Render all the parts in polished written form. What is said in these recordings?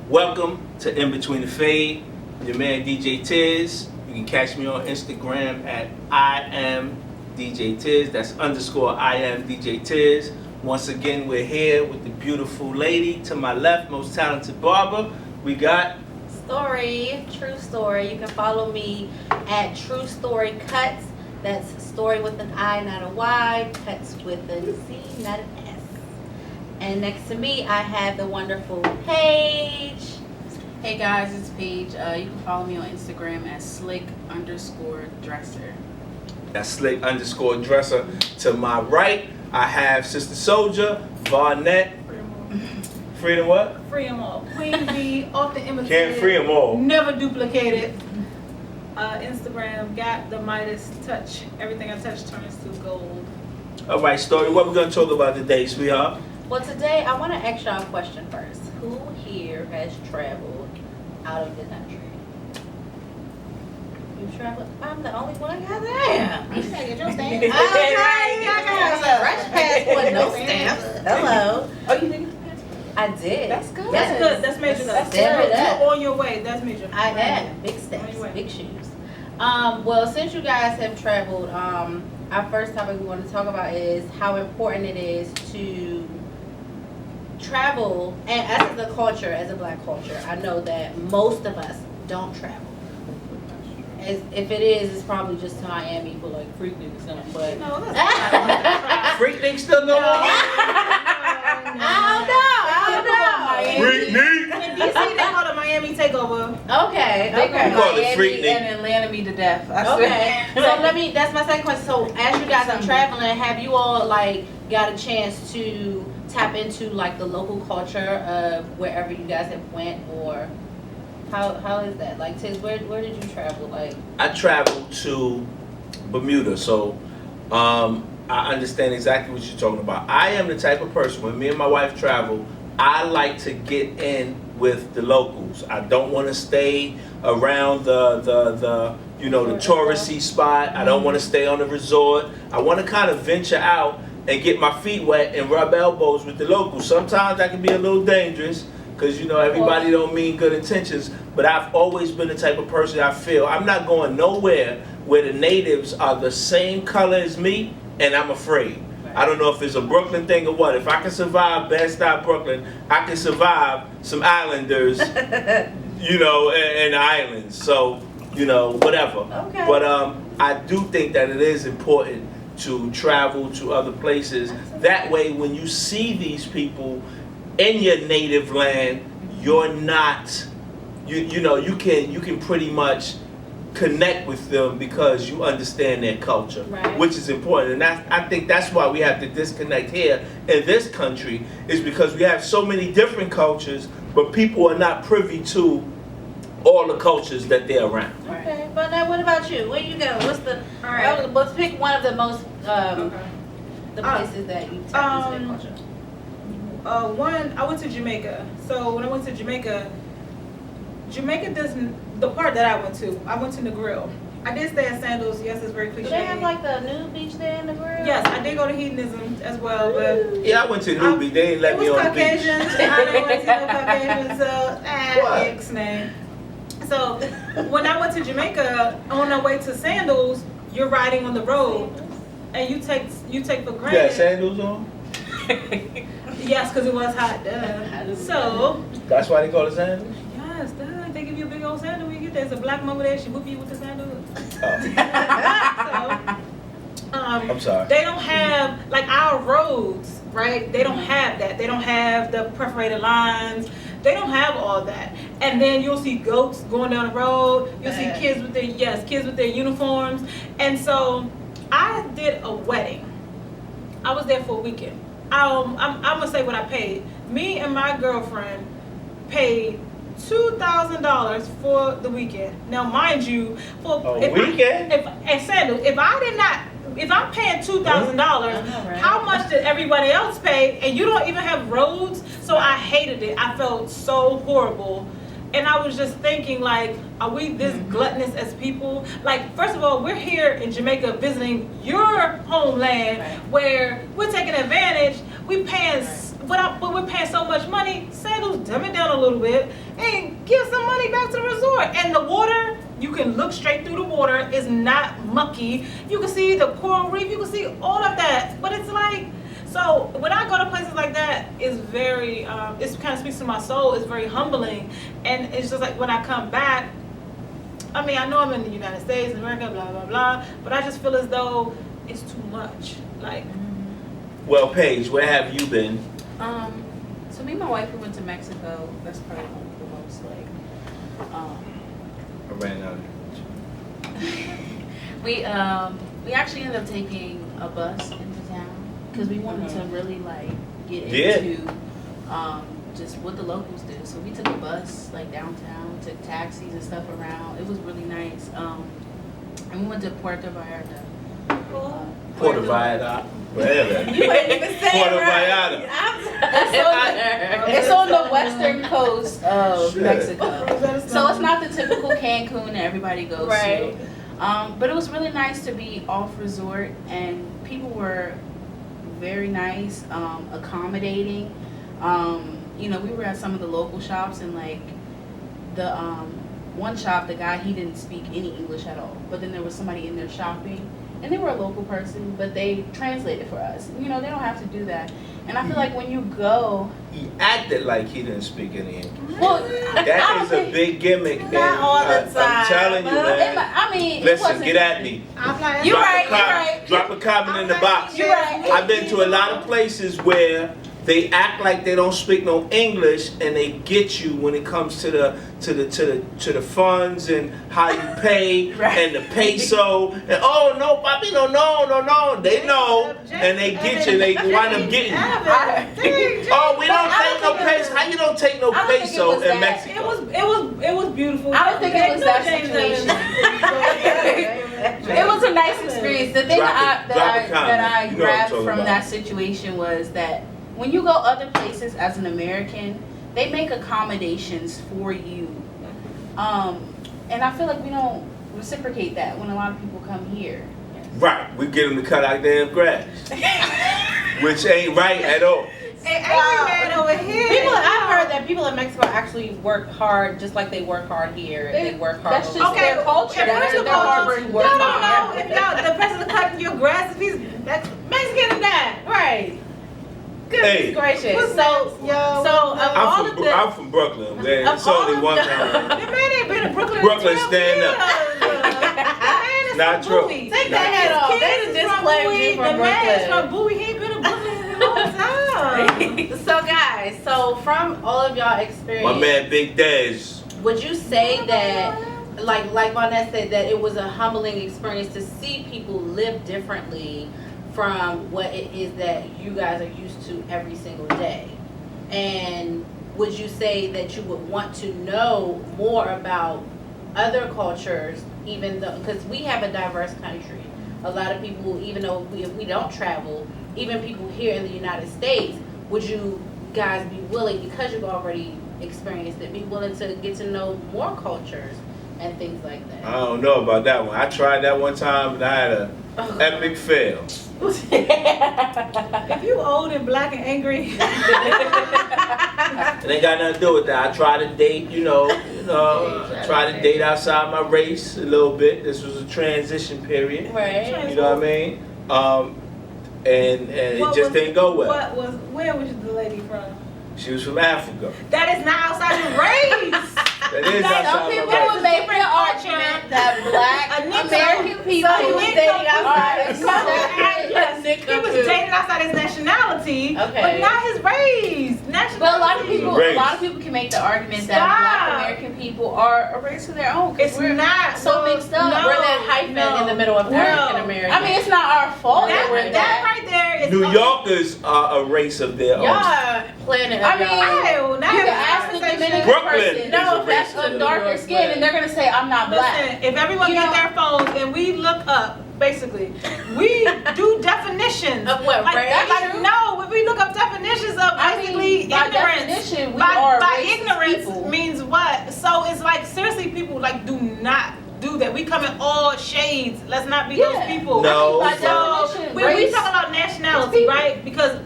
Welcome to In Between the Fade. Your man DJ Tiz. You can catch me on Instagram at I am DJ Tiz. That's _ I am DJ Tiz. Once again, we're here with the beautiful lady to my left, most talented barber. We got Story, True Story. You can follow me at True Story Cuts. That's story with an I, not a Y. Cuts with a Z, not an S. And next to me, I have the wonderful Paige. Hey guys, it's Paige. You can follow me on Instagram at slick_dresser. That's slick_dresser. To my right, I have Sister Soldier, VAUGHNETTE. Freedom what? Free them all. Queen B, often imitated. Can't free them all. Never duplicated. Instagram, got the Midas touch. Everything I touch turns to gold. All right, Story, what we're going to talk about today, sweetheart? Well, today I want to ask y'all a question first. Who here has traveled out of the country? You traveled? I'm the only one. Yes, I am. You gotta get your stamp. Okay, I got a fresh passport, no stamps. Hello. Oh, you didn't? I did. That's good. That's good. That's major. That's You're good. on your way. That's major. I am. Big steps, Anyway. big shoes. Well, since you guys have traveled, our first topic we want to talk about is how important it is to travel, and as a culture, as a black culture, I know that most of us don't travel. As if it is, it's probably just to Miami for like freaking or something. But No, that's Freak Nick still going on? I don't know. Freak Nick? in DC, they call it Miami Takeover. Okay, They okay. call it Freak Miami Nick. and Atlanta me to death. I Okay, swear. so that's my second question. So as you guys are traveling, have you all like got a chance to tap into like the local culture of wherever you guys have went, or how is that? Like Tiz, where did you travel? Like I traveled to Bermuda, so I understand exactly what you're talking about. I am the type of person, when me and my wife travel, I like to get in with the locals. I don't want to stay around the touristy spot. I don't want to stay on the resort. I want to kind of venture out and get my feet wet and rub elbows with the locals. Sometimes that can be a little dangerous because everybody don't mean good intentions, but I've always been the type of person I feel I'm not going nowhere where the natives are the same color as me and I'm afraid. I don't know if it's a Brooklyn thing or what. If I can survive Bed-Stuy, Brooklyn, I can survive some islanders, and the islands. So, whatever. Okay. But I do think that it is important to travel to other places. That way, when you see these people in your native land, you're not, you can pretty much connect with them because you understand their culture, Right. which is important. And I think that's why we have to disconnect here in this country, is because we have so many different cultures, but people are not privy to all the cultures that they're around. okay, but now what about you? Where you go? What's the? All right. Let's pick one of the most Okay. the places that you tap into their culture. One, I went to Jamaica. So when I went to Jamaica doesn't, the part that I went to Negril. I did stay at Sandals. Yes, it's very Do cliche. they have like the nude beach there in the grill? Yes, I did go to hedonism as well, but Yeah, I went to Newbie. They didn't let me on the beach. Caucasians. I didn't want to see no Caucasians, so What? ixnay. So when I went to Jamaica, on our way to Sandals, you're riding on the road, and you take for You got granted. sandals on? Yes, because it was hot. Duh. So That's why they call it sandals? yes, duh. They give you a big old sandal when you get there. There's a black mama there. She whoop you with the sandal. Oh, I'm sorry. They don't have, like our roads, right? They don't have that. They don't have the perforated lines. They don't have all that. And then you'll see goats going down the road. You'll see kids with their uniforms. And so I did a wedding. I was there for a weekend. I'm gonna say what I paid. Me and my girlfriend paid $2,000 for the weekend. Now, mind you, for A weekend? if I know, I'm paying $2,000. I know, right? How much did everybody else pay? And you don't even have roads. So I hated it. I felt so horrible. And I was just thinking, like, are we this gluttonous as people? Like, first of all, we're here in Jamaica visiting your homeland, where we're taking advantage. We paying, but we're paying so much money. Sandals, dumb it down a little bit and give some money back to the resort. And the water, you can look straight through the water. It's not mucky. You can see the coral reef. You can see all of that. But it's like, so when I go to places like that, it's very, it kind of speaks to my soul. It's very humbling. And it's just like when I come back, I mean, I know I'm in the United States, America, blah, blah, blah, but I just feel as though it's too much. Like, Well, Paige, where have you been? So me and my wife, we went to Mexico. That's probably one of the most like, I ran out of we actually ended up taking a bus into town because we wanted to really like get Yeah. into just what the locals do. So we took a bus like downtown, took taxis and stuff around. It was really nice. And we went to Puerto Vallarta. Puerto Vallarta. Wherever. You ain't even say Puerto it right. Vallarta. It's on the western coast of Shit. Mexico. So it's not the typical Cancun that everybody goes Right. to. But it was really nice to be off resort, and people were very nice, accommodating. You know, we were at some of the local shops, and like the one shop, the guy, he didn't speak any English at all. But then there was somebody in there shopping, and they were a local person, but they translated for us. You know, they don't have to do that. And I feel like when you go, He acted like he didn't speak any English. well, That is a big gimmick, Not man. all the I'm time, telling you, but- man. I mean, it Listen, wasn't, get at me. I'm like, You're Drop a right, you're com- right. Drop a comment in the box. You're right. I've been to a lot of places where they act like they don't speak no English, and they get you when it comes to the funds and how you pay Right. and the peso and oh no, papi, no. They know and they get you. And they wind up getting you. Oh, we don't take no peso. How you don't take no I don't think it peso was in that. Mexico? It was beautiful. I don't think it was that James situation. Evans. It was a nice experience. The thing Drop that a comment. I You know what I'm grabbed talking from about. that situation was that when you go other places as an American, they make accommodations for you. And I feel like we don't reciprocate that when a lot of people come here. Right, we get them to cut our damn grass, which ain't right at all. Hey, angry man over here. I've heard that people in Mexico actually work hard, just like they work hard here. They work hard. That's over just there. their culture. Okay, That's first of their all, hard work. y'all don't know if y'all the person cutting your grass if he's Mexican or not. Right. Goodness Hey. gracious. So of all of the, I'm from Brooklyn. Man. Of It's only all one of the- kind. The man ain't been in Brooklyn. in Brooklyn, 12 stand years. up. The man is Not from true. Bowie. Take that hat off. His That kids is is from disclaimer Bowie. from The man is Brooklyn. from Bowie. He ain't been in Brooklyn in a long time. so guys, so from all of y'all experience, My man Big Dez. would you say that, like Vaughnette said, that it was a humbling experience to see people live differently from what it is that you guys are used to every single day? And would you say that you would want to know more about other cultures, even though, because we have a diverse country. A lot of people, even though we don't travel, even people here in the United States, would you guys be willing, because you've already experienced it, be willing to get to know more cultures and things like I that? don't know about that one. I tried that one time and I had a epic fail. If you old and black and angry, It ain't got nothing to do with that. I tried to date, I tried to date outside my race a little bit. This was a transition period. Right. You know what I mean? And it just didn't go well. Where was the lady from? She was from Africa. That is not outside your race. That is Some outside people my would race. make the argument that black A Negro. American people So who Negro dating was- outside No, he was dating outside his nationality, Okay. but not his race. Nationality. But a lot of Race. people can make the argument that Stop. Black American people are a race of their own. 'Cause It's we're not so no, mixed up. No, We're that hyphen no, in the middle of no. African American. I mean, it's not our fault that we're That that. right there is New Yorkers are a race of their Y'all own. are planning. I mean, Ew, now You can it's ask the conversation. look Brooklyn person, is no, a that's racist a darker skin, and they're gonna say I'm not black. Listen, if everyone You get know- their phones and we look up, basically, we do definitions. Of what, Like, race? like no, if we look up definitions of basically by ignorance. definition, we by are by racist ignorance people. means what? So it's like seriously, people like do not do that. We come in all shades. Let's not be those people. No. By So definition, when we race- talk about It's nationality, people. right? Because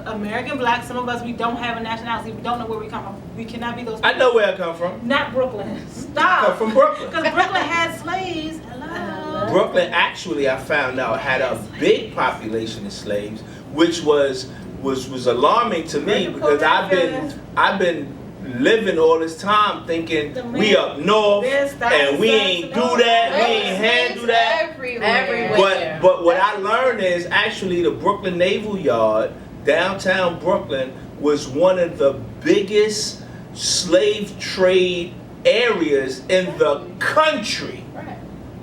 American black, some of us we don't have a nationality. We don't know where we come from. We cannot be those people. I know where I come from. Not Brooklyn. I come Stop. from Brooklyn. Because Brooklyn had slaves. Hello. Brooklyn actually, I found out, had a big population of slaves, which was alarming to me because I've been living all this time thinking we up north and we ain't do that, we ain't handle that. Everywhere. But what I learned is actually the Brooklyn Naval Yard, downtown Brooklyn, was one of the biggest slave trade areas in the country. Right.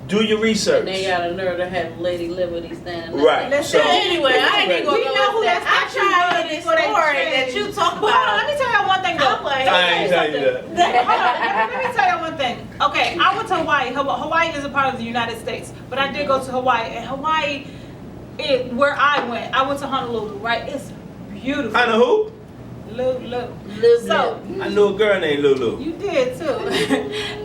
Do your research. They got a nerve to have Lady Liberty standing Right. there. So Anyway, I ain't even We gonna know go who with that that. I'm statue trying to was get this before they story that changed. you talk Hold on, let about. me tell y'all one thing though. I'm like, I ain't telling you that. Hold on, let me tell y'all one thing. Okay, I went to Hawaii. Hawaii is a part of the United States, but I did go to Hawaii, and Hawaii, where I went to Honolulu, right? It's beautiful. I know who? Lulu. So, I knew a girl named Lulu. you did too.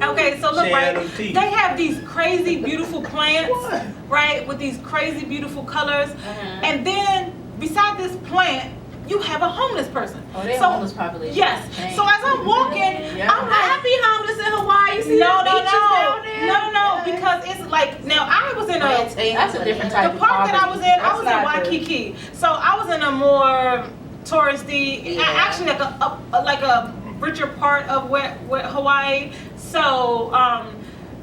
Okay, so look, She right, had them teeth. they have these crazy beautiful plants, What? right, with these crazy beautiful colors, Uh-huh. and then beside this plant, you have a homeless person. Oh, they So- homeless population. Yes. Dang. So as I'm walking, Yeah. I'm I like, be homeless in Hawaii. You see no, the no, beaches down there? no, because it's like now I was in a That's a different type the of park that I was in. I That's was not in the- Waikiki, so I was in a more touristy, Yeah. actually like a richer part of where Hawaii. So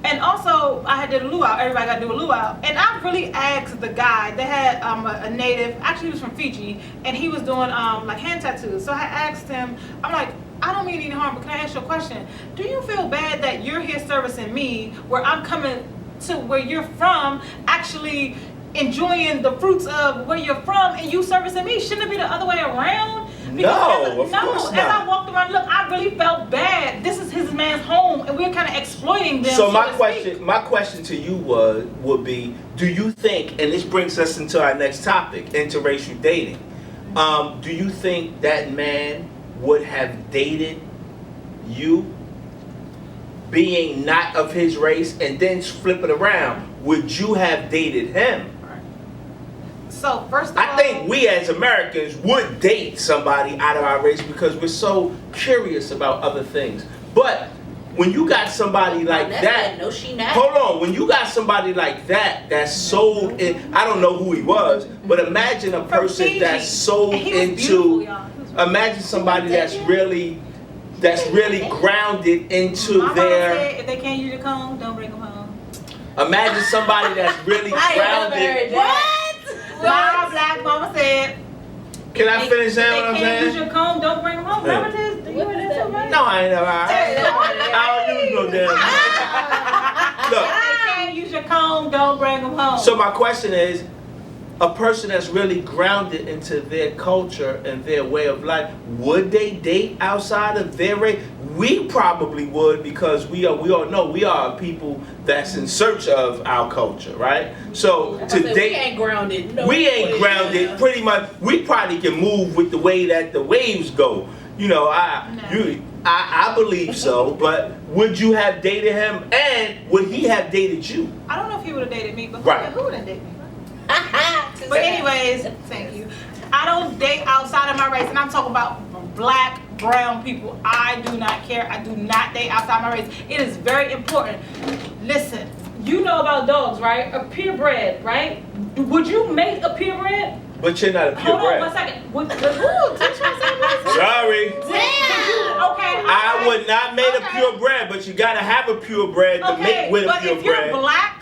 and also I had to do a luau. Everybody got to do a luau, and I really asked the guy. They had a native. Actually, he was from Fiji, and he was doing like hand tattoos. So I asked him. I'm like, I don't mean any harm, but can I ask you a question? Do you feel bad that you're here servicing me, where I'm coming to where you're from, actually enjoying the fruits of where you're from, and you servicing me? Shouldn't it be the other way around? No, of course As not. I walked around, look, I really felt bad. This is his man's home, and we're kind of exploiting them. So my to speak. question to you would be, do you think, and this brings us into our next topic, interracial dating. Do you think that man would have dated you being not of his race, and then flip it around? Would you have dated him? So first of all, I think we as Americans would date somebody out of our race because we're so curious about other things. But when you got somebody like that, No, she not. hold on, when you got somebody like that that's sold in, I don't know who he was, but imagine a from person Fiji, that's sold and he was beautiful, into, y'all. He was imagine somebody that's really grounded into My mama their, said, if they can't use your comb, don't bring them home. imagine somebody that's really I ain't never heard grounded. that. My black mama said, Can I finish saying what I'm if they can't use saying? your comb, don't bring them home. Yeah. Remember this? Do you hear this too, right? No, I ain't never. Hey, I don't use no damn. Look. If they can't use your comb, don't bring them home. So my question is, a person that's really grounded into their culture and their way of life, would they date outside of their race? We probably would, because we all know we are a people that's in search of our culture, right? So to We date, ain't grounded. No we ain't way. grounded. Pretty much, we probably can move with the way that the waves go. You know, I believe so. But would you have dated him, and would he have dated you? I don't know if he would have dated me, but Right. who would have dated me? But anyways, thank you. I don't date outside of my race, and I'm talking about black, brown people. I do not care. I do not date outside my race. It is very important. Listen, you know about dogs, right? A purebred, right? Would you make a purebred? But you're not a Hold on one purebred. second. Ooh, teach myself. Sorry. Damn. Okay. I would not make a Okay. purebred, but you gotta have a purebred to Okay, make with a but if you're purebred. black,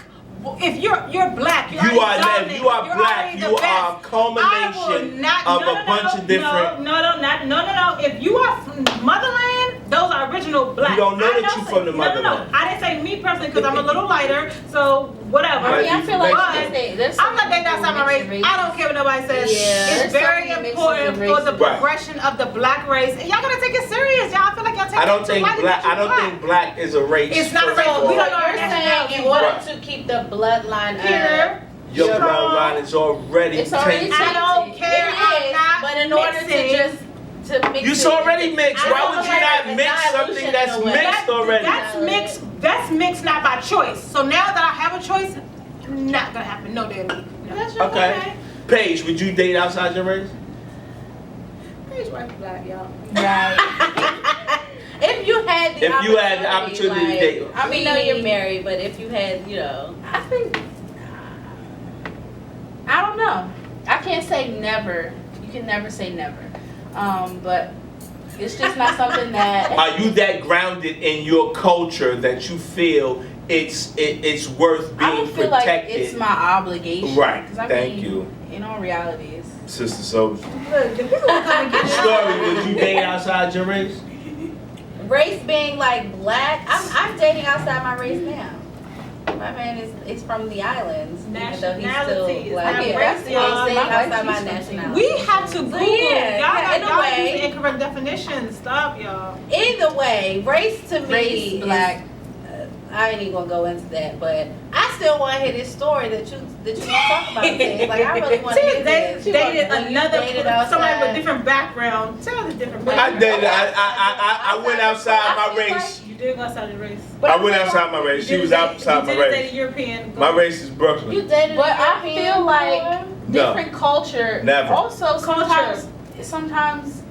if you're black, you're You already are dominant, if you are you're black, already the you are a best. I will culmination not, of no, a bunch of different. No. If you are from motherland, those are original black. You don't know I that you say- from the No. motherland. I didn't say me personally because I'm a little lighter. So whatever. Might I feel like Mexican. I'm not dating outside my race. I don't care what nobody says. Yeah. It's very important for the progression of the black race. And y'all gotta take it serious. Y'all feel like y'all take I don't it think too lightly, black. but I don't you think black is a race. It's not a first race. of all. We don't know You're saying in order to keep the bloodline Pure. Your Strong. bloodline is already It's already tainted. I don't care. It I'm is, not but in order mixing. to just to mix It's it, already mixed. I Why don't would you like not the mix dilution something in that's a way. mixed already? That's mixed not by choice. So now that I have a choice, not gonna happen. No, daddy. No. That's your Okay. point. Paige, would you date outside your race? Paige white black, y'all. Right. If you had the If you had the opportunity to date. I mean, know you're married, but if you had, I think, I don't know. I can't say never. You can never say never. But it's just not something that. Are you that grounded in your culture that you feel it's worth I being don't feel like protected? it's my obligation. Right. 'Cause I Thank mean, you. In all reality, it's Sister Soldier. Look, the people will come and get you. Story, would you date outside your race? Race being like black, I'm dating outside my race now. My man is from the islands, even though he's Nationality still is black. not Yeah, race, that's the y'all. only thing My wife, outside my she's from nationality. We have to Google. yeah, Y'all in a got way. using incorrect definitions. Stop, y'all. Either way, race to me race, is, black. I ain't even gonna go into that, but I still want to hear this story that you want to talk about. Sis. Like I really want to hear this. Dated When you another dated somebody with outside. different background. Tell the different I background. dated. I went outside my race. You did go outside the race. I went outside my race. She was outside my You did date race. a European. My race is You Brooklyn. dated But a I European feel like boy? different culture Never. also sometimes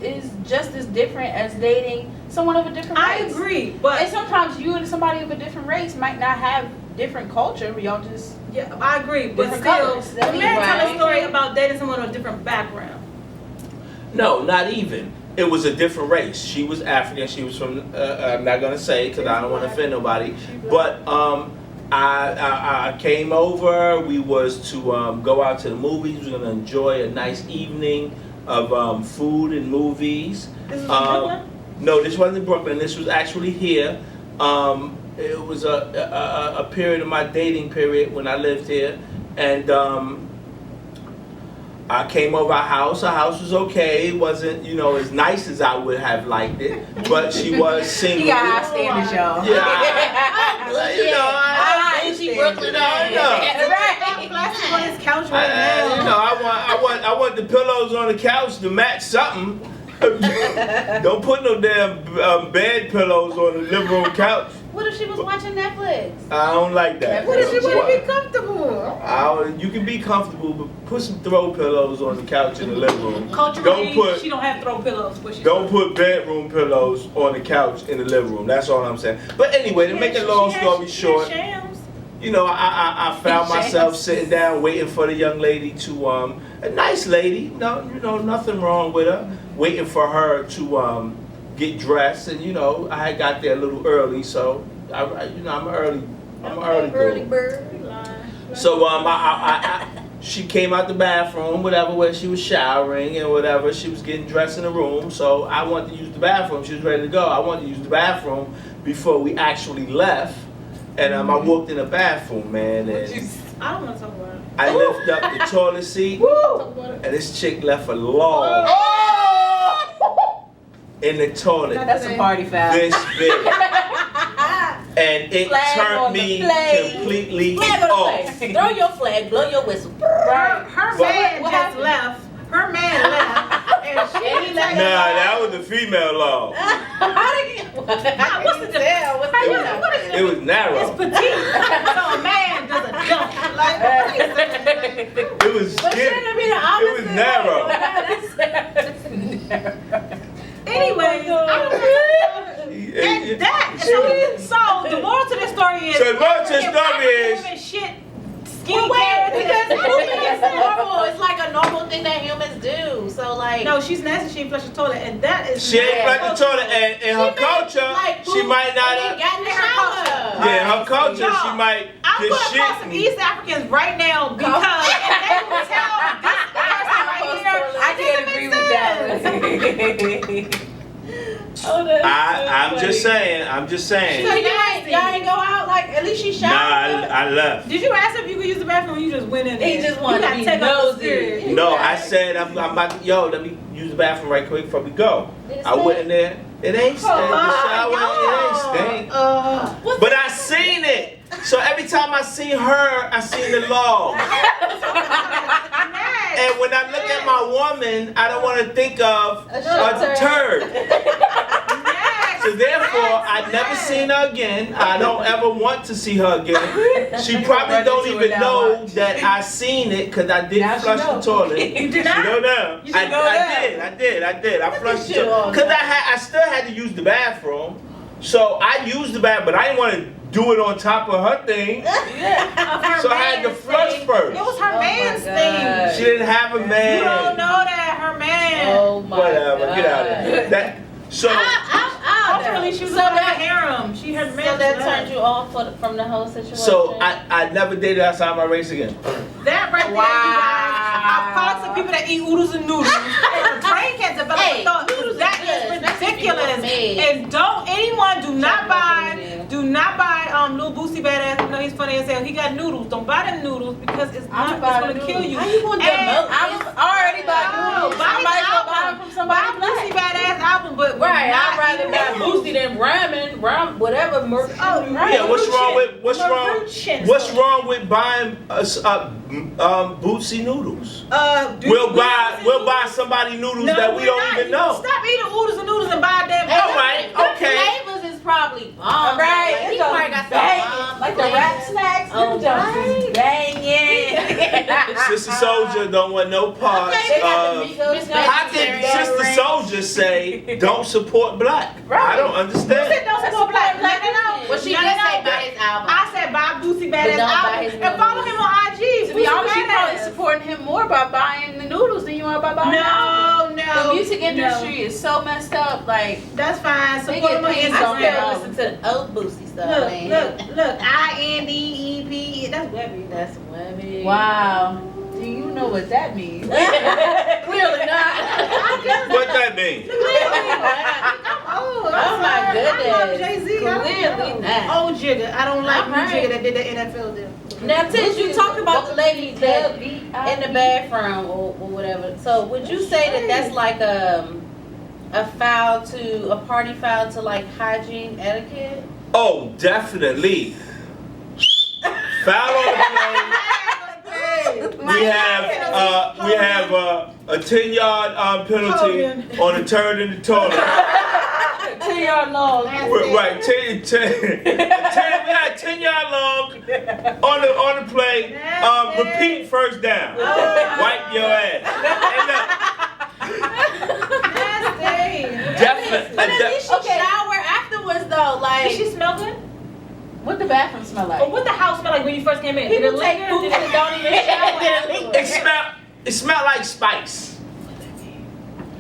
is just as different as dating someone of a different I race. agree, but And sometimes you and somebody of a different race might not have different culture, but y'all just yeah, I agree. But Different still, colors. the That'd be man tell a right. story about dating someone with a different background. No, not even. It was a different race. She was African. She was from. I'm not gonna say because I don't want to offend nobody. But I came over. We was to go out to the movies. We were gonna enjoy a nice evening of food and movies. This is in Brooklyn? No, this wasn't in Brooklyn. This was actually here. It was a period of my dating period when I lived here, and I came over our house. Our house was okay. It wasn't, as nice as I would have liked it, but she was single. you got high standards, y'all. Yeah, I Bougie Brooklyn. I know. I'm plastic on his couch right now. I want the pillows on the couch to match something. Don't put no damn bed pillows on the living room couch. What if she was watching Netflix? I don't like that. What if you want to be comfortable? You can be comfortable, but put some throw pillows on the couch in the living room. Culturally, she don't have throw pillows. But Don't put bedroom pillows on the couch in the living room. That's all I'm saying. But anyway, to make a long story short, I found myself sitting down waiting for the young lady to a nice lady, nothing wrong with her, waiting for her to get dressed, and I had got there a little early, so I'm an early bird. So she came out the bathroom, whatever, where she was showering and whatever. She was getting dressed in the room, so I wanted to use the bathroom. She was ready to go. I wanted to use the bathroom before we actually left, and I walked in the bathroom, man, and I don't want to talk about it. I lifted up the toilet seat, and this chick left a log in the toilet That's a party foul. this big, and it Flag on turned the me plate. completely Flag on the off. flag. Throw your flag, blow your whistle. Her man what just happened? left. Her man left. And she Nah, that was the female log. How did you? What's the difference? What is It was It's narrow. petite. So a man does a dump. Like, It was But skinny. shouldn't it be the It opposite? was narrow. anyway, and that. So the moral to the story is. So the moral to the story is- Women shit. Well, wait, because Skincare. moving is normal. It's like a normal thing that humans do. So like, No, she's nasty. She ain't flush the toilet, and that is. She ain't not like the toilet, and in her culture, she might not have. got in the shower. Yeah, in her culture, she Y'all, might I'm just gonna call some shit. East Africans right now because they will tell this person right here. I can't agree with that. Oh, that's I'm just saying. So y'all Y'all ain't go out like at least she Nah, showered. I left. Did you ask if you could use the bathroom or you just went in there? He just wanted You to gotta be take off the nosy. spirit. No, I said I'm about to, let me use the bathroom right quick before we go. Did it I went stink? in there. It ain't stink. The shower, it ain't stink. But I seen it. So every time I see her, I see the log. And when I look at my woman, I don't want to think of a turd. So therefore, I never seen her again. I don't ever want to see her again. She probably don't even know that I seen it because I did flush the toilet. You did not? She know now. You should know that. I did. I flushed the you all toilet because I still had to use the bathroom. So I used the bathroom, but I didn't want to do it on top of her thing. So I had to flush first. It was her Oh man's my thing. God. She didn't have a man. You don't know that, her man. Oh my Whatever, God. get out of here. That, so Culturally, she was So in her that- harem. She had man. So that turned you off from the whole situation? So I never dated outside my race again. That right there, you guys, are products of people that eat oodles and noodles. The brain can't develop Hey, a thought. noodles is That good, is especially if you ridiculous. want maize. And do not buy little Boosie Badass. You know he's funny as hell. He got noodles. Don't buy them noodles because it's I'm gonna buying kill you. How you gonna And demote? I'm already buying No, noodles. buy I his might as well buy them album. from somebody Buy Boosie black. Badass album, but Right, not I'd rather eat buy noodles. Boosie than ramen, whatever. Oh, right. Yeah, what's wrong with Maruchan. what's wrong with buying Bootsy noodles? Do We'll buy somebody noodles that we don't even know. Stop eating oodles and noodles and buy damn. All right, okay. Flavors is probably bomb. Right, Like, he it's probably got some banging. bomb Like the rap flavors. snacks, Oh, them jumps is banging. Sister Soldier don't want no parts They got the of. Migos How did Sister Soldier say don't support black? I don't Who said understand. don't support black? Let it out. Well, she Let did it say out. buy his album. I said buy Boosie But Badass don't buy album his and follow noodles. him on IG. To be honest, you Boosie probably Badass. supporting him more by buying the noodles than you are by buying the album. No, The music industry is so messed up. Like, That's fine. They Support get him on paid I so Instagram. much. still listen to the old Boosie stuff, Look, man. look, INDEP. That's Webby. That's Webby. wow. Do you know what that means? Clearly not. What that mean? Oh my goodness. I love Jay-Z. Clearly not. Old Jigga. I don't like new Alright. Jigga that did the NFL deal. Now, Tish, you talked about the lady that in the V-I-V. bathroom or whatever. So, would you say that that's like a party foul to like hygiene etiquette? Oh, definitely. Foul on the plane. We have a 10-yard penalty on a turd in the toilet. 10-yard long. Right, 10 we got a 10-yard long on the play. Repeat first down. Wipe your ass. Definitely. But at least you shower afterwards, though. Like, Did she smell good? What the bathroom smell like? Or what the house smell like when you first came in? Did it people take linger? food Did and it- don't even shower afterwards. It smelled like spice.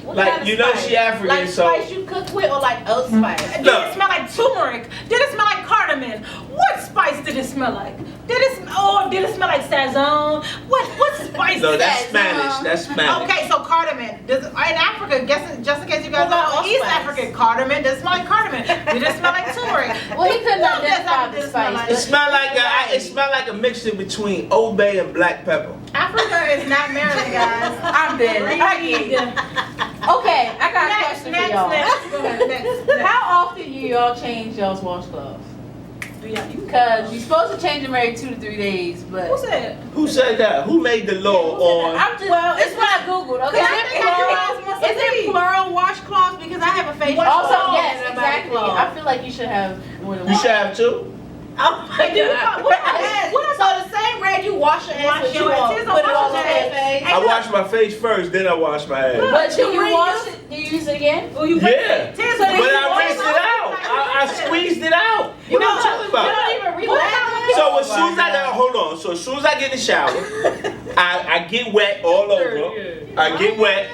What Like, kind of you know spice? she African, like so- spice you cook with or like oat spice? Did Look. it smell like turmeric? Did it smell like cardamom? What spice did it smell like? Did it smell like sazon? What spice? No, is that's that? Spanish. That's Spanish. Okay, so cardamom. In Africa, just in case you guys What about don't know, East allspice? African cardamom does smell like cardamom. Did it smell like turmeric? Well, he couldn't What identify did the it smell spice. like? It smelled like a mixture between Old Bay and black pepper. Africa is not Maryland, guys. I'm dead. I get it. Okay, I got a Next, question for next, y'all. next. Go ahead, next. How often do y'all change y'all's washcloths? Because you're supposed to change them every 2 to 3 days, but Who said? Who said that? Who made the law on? I'm just it's what I googled. Okay, Is it plural washcloths? Because I have a facial. also cloth yes, and a body exactly. cloth. I feel like you should have more than You one. should have two. Oh my god. So the same rag you wash your ass Wash with, your you ass. all Just put it wash all your over your ass. face. I wash my face first, then I wash my ass. But do you Rinse wash it? Do you use it again? Oh, you Yeah. Tiz, But I rinsed it out. I squeezed it out. What are you talking about? You don't even relax. So as soon as so as soon as I get in the shower, I get wet all over. I get wet. I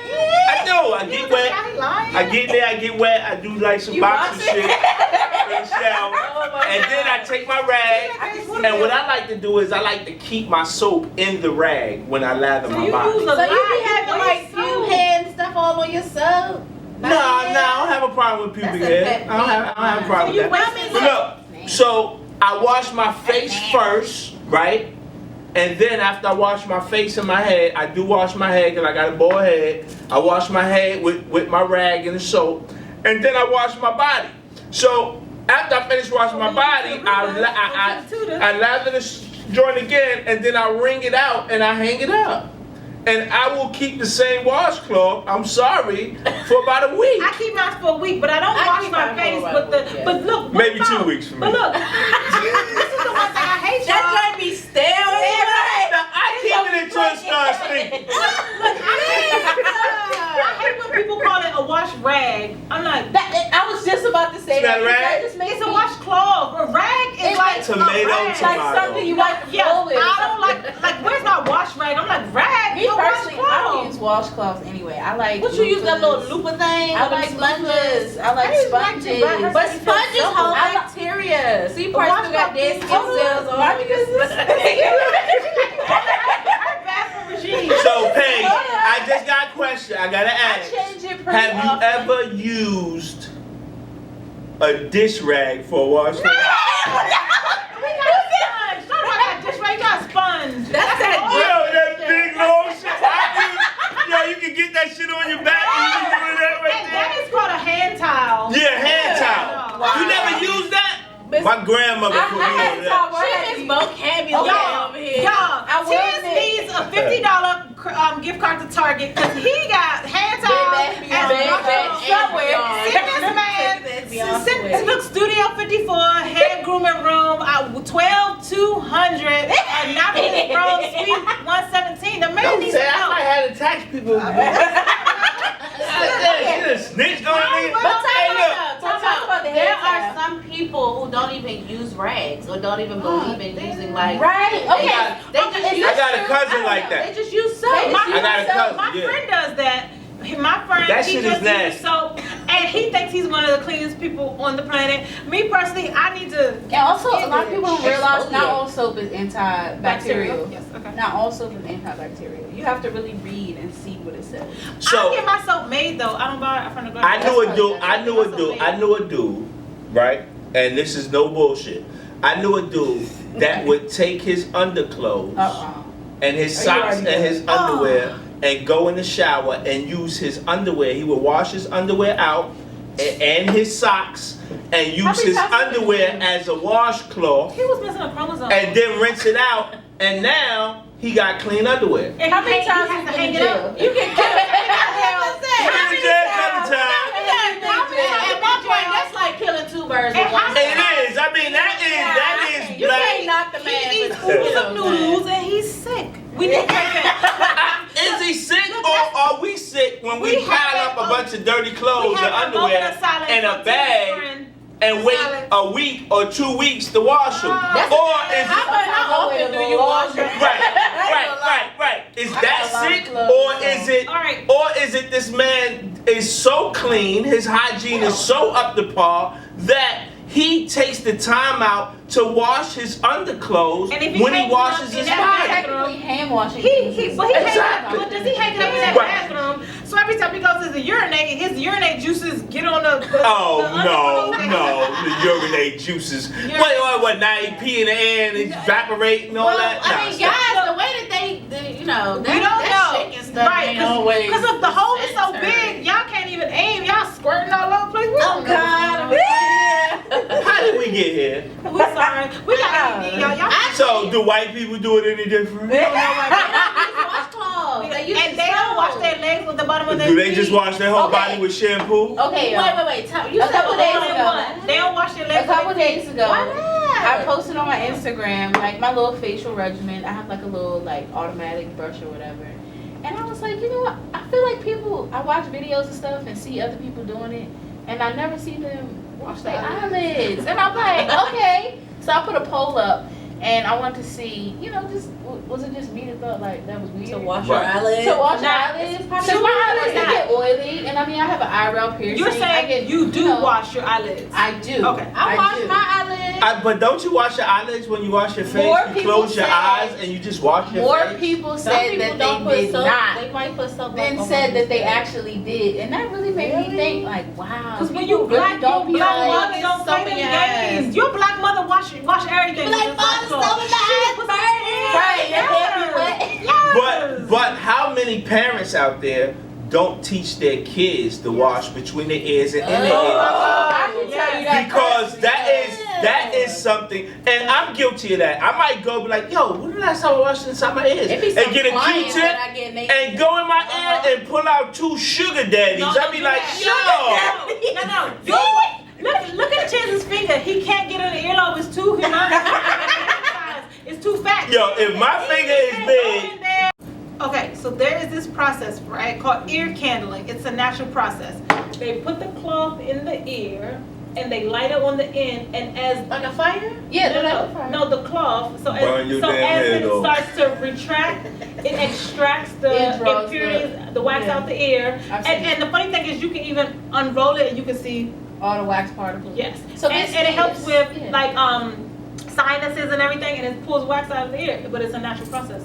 do. I get wet. I get there. I get wet. I do like some boxing box it? shit in the shower, Oh my and then I take my rag. And what I like to do is I like to keep my soap in the rag when I lather So my you body. use a So you be lot. having like pube hair and stuff all on your soap? No, I don't have a problem with pubic That's a hair. pet I don't have a problem So with you that. wasting But look, So I wash my face first, right? And then after I wash my face and my head, I do wash my head because I got a bald head. I wash my head with my rag and the soap. And then I wash my body. So after I finish washing my body, I lather the joint again, and then I wring it out and I hang it up. And I will keep the same washcloth, I'm sorry, for about a week. I keep mine for a week, but I don't wash my face with the. But look, maybe 2 weeks for me. But look, this is the one thing I hate. That y'all. might be stale. Right? I keep it until it starts stinking. Look, I hate when people call it a wash rag. I'm like, I was just about to say It's not that. a rag? That just makes it's a me- washcloth. A rag is It's like tomato, a rag. tomato. like something you wipe the Yeah, floor with. I don't like where's my wash rag? I'm like, rag, Me no personally, I don't use washcloth. washcloths anyway. I like. What you use that little loofahs. looper thing? I Or like them sponges. I like I use mine sponges. too, but But sponges hold I like- bacteria. So you But probably still got washcloth dead is skin cool. cells all My over your business. Her bathroom regime. So, Paige, I just got a question. I gotta I ask. change it pretty Have you often. ever used a dish rag for a washcloth? We got sponge. Talk about that dish rag. You got sponge. That's that Yo, that big long shit. Yo, you can get that shit on your back and you can do that right And there. that is called a hand towel. Yeah, hand towel. Wow. You never used that? But- My grandmother put me I had on to that. talk where I She had is to- vocabulary Y'all, over here. y'all, I Tiz wasn't. needs a $50 gift card to Target because he got hand towels Bed Bath and Beyond, Bed Bath somewhere. Beyond. Send this man. Bed Bath Beyond. Look, Studio 54, head grooming room, 12,200, Annapolis Road, Suite 117. The man Don't needs say I help. might have to tax people. Get a snitch on me. But talk about the there hair are some people who don't even use rags or don't even believe in using like. Right. They Okay. just- they just use I got a soap. cousin I don't like know. that. They just use soap. They just I got a cousin, My yeah. friend does that. My friend, That he shit is just nasty. uses soap, and he thinks he's one of the cleanest people on the planet. Me personally, I need to. And also, a lot of people don't realize not Exfoliate. all soap is antibacterial. Yes, okay. Not all soap is antibacterial. You have to really read and see what it says. I So get my soap made though. I don't buy it from the grocery I knew a dude. I knew a dude, right? And this is no bullshit. I knew a dude that would take his underclothes and his You socks already and know. his underwear and go in the shower and use his underwear. He would wash his underwear out and his socks and use many his times have you underwear done? as a washcloth He was missing a chromosome. and then rinse it out. And now he got clean underwear. And How many he times has have to you hang been it in up. jail? You can kill Been in jail a couple times. At one point, that's like killing two birds with And one how- stone. It is. I mean, that is You black. can't knock the man. He eats for oodles of noodles and he's sick. We need to take that. Is he sick or are we sick when we We pile have up a a- bunch of dirty We clothes have and a underwear moment of silence in for a Tim's bag friend. and wait Salad. a week or 2 weeks to wash them? That's Or is How often do you wash your right. Is I that got a lot of sick clothes, or so- is it All right. or is it this man is so clean, his hygiene is so up to par that he takes the time out to wash his underclothes And if he when he hangs washes up in his that body? Technically hand washing. But he Exactly. but does he hang it up in that Right. bathroom? So every time he goes to the urinate, his urinate juices get on the Oh underclothes and- the urinate juices. What? Now he pee in the air and it's evaporate and all Well, that. I mean, Nah, guys, the way that We don't that know. shaking stuff Right, ain't always because if the hole is so centered. big, y'all can't even aim. Y'all squirting all over the place. We Oh don't know what's God. going on. How did we get here? We sorry. We got ADD, y'all. Y'all So do white people do it any different? They don't use washcloths. They use and they don't wash their legs with the bottom of their feet. Do they just wash their whole Okay. body with shampoo? Okay, Wait. You A said couple days only ago. one. They don't wash their A legs. couple with their days feet. ago, Why not? I posted on my Instagram like my little facial regimen. I have like a little like automatic brush or whatever. And I was like, you know what? I feel like I watch videos and stuff and see other people doing it, and I never see them wash their eyelids. And I'm like, okay. So I put a poll up, And I wanted to see, just was it just me that thought like that was weird? To wash your Right. eyelids. To wash your Nah, eyelids? it's Because probably my eyelids not. they get oily, and I mean I have an eyebrow piercing. You're I saying get, you do wash your eyelids. I do. Okay. I wash do. my eyelids. But don't you wash your eyelids when you wash your face? More You people close your say- eyes and you just wash your More face? people Some said people that don't they put did soap. not. They might put soap. Then on said that they their actually did, and that really made me think like, wow. Because when people you black, really don't your be black like, mother don't soap play in them your ass. games. Your black mother wash everything. Like, with Mom, this soap black in soap. my ass She burning. Right, your hair be Yes. wet. But how many parents out there don't teach their kids to wash between their ears and in their ears? I can tell you that Because personally. that is something, and I'm guilty of that. I might go be like, yo, when the last time I washed inside my ears? It be And some get a clients Q-tip that I get naked. and go in my ear and pull out 2 sugar daddies. No, I don't be do like, that. shut up. No. Look at Chance's finger. He can't get in the earlobe. It's too It's too fat. Yo, if my finger is big. Okay, so there is this process, right, called ear candling. It's a natural process. They put the cloth in the ear and they light it on the end, and as Like a fire? Yeah, they're like fire. no, the cloth. So Burn your damn as head it off. starts to retract, it extracts It the draws impurities, the wax yeah. out the ear. I've seen And the funny thing is, you can even unroll it and you can see. all the wax particles. Yes. So and this it helps is- with yeah. like sinuses and everything, and it pulls wax out of the ear. But it's a natural process.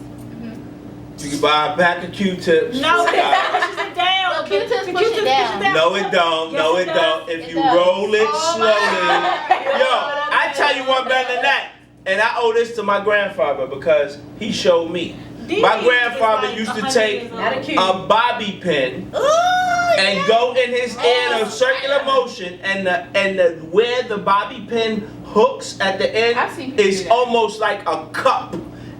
You can buy a pack of Q-tips. No, it pushes it down. Well, Q-tips The push it down. No, it don't. Yes, No, it it does. don't. If It you does. roll it Oh, slowly. my Yo, I tell you one better than that. And I owe this to my grandfather because he showed me. My grandfather used to take Not a cute. a bobby pin and go in his ear in a circular motion, and where the bobby pin hooks at the I've seen end people is do that. almost like a cup,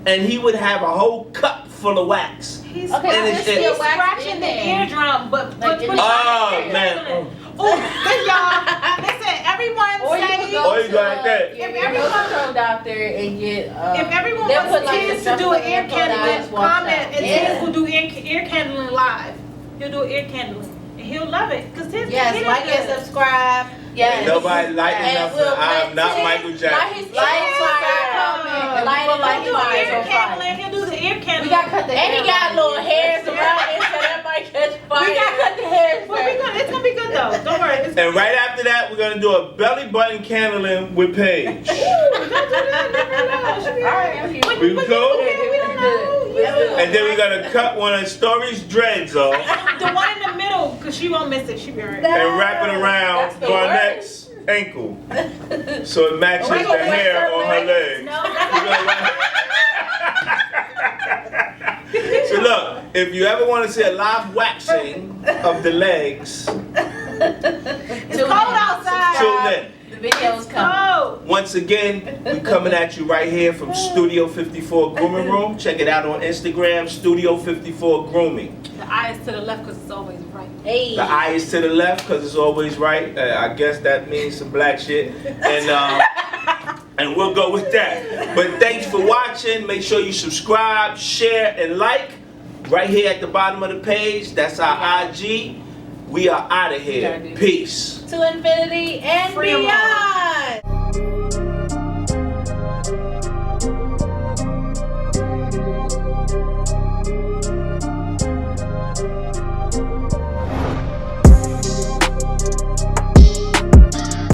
and he would have a whole cup full of wax. He's, Okay, And there's it's- still he's wax scratching in the there. eardrum, but Like in the- Oh, man. Oh, y'all, listen, everyone Or you say could go Or you to go like that. a nose control doctor and get. if everyone they'll wants put, like, kids the to do an stuff ear in their eyes, candling, wash comment, out. and Yeah. Tiz will do ear candling live. He'll do ear candling, and he'll love it, cause Tiz Yes, he like does and it. subscribe. Yes. Nobody lighting And up. we'll I am let not Tiz Michael light Jackson. his Like, fire. comment, Light it like He'll do fire. ear on fire. candling. He'll do the ear candling. We got to cut the And hair. he got little hairs around it, so that might catch fire. We got to cut the hairs Well, it's gonna be good though. Don't worry. It's And right after that, we're gonna do a belly button candling with Paige. Don't do that. No. It should be All right, I'm here. But- We but cool? we don't know. Let's do it. And then we're gonna cut one of Story's dreads off The one in the middle, cause she won't miss it. She be alright. and wrap it around That's the Garnett's ankle so it matches We're the gonna hair on her leg. No, So look, if you ever want to see a live waxing of the legs, it's cold outside. tune in. The video's coming. Oh, Once again, we're coming at you right here from Studio 54 Grooming Room. Check it out on Instagram, Studio 54 Grooming. the eye is to the left, cause it's always right. Hey. The eye is to the left because it's always right. I guess that means some black shit. And we'll go with that. But thanks for watching. Make sure you subscribe, share, and like. Right here at the bottom of the page. That's our IG. We are out of here. Peace. To infinity and Free 'em all. beyond.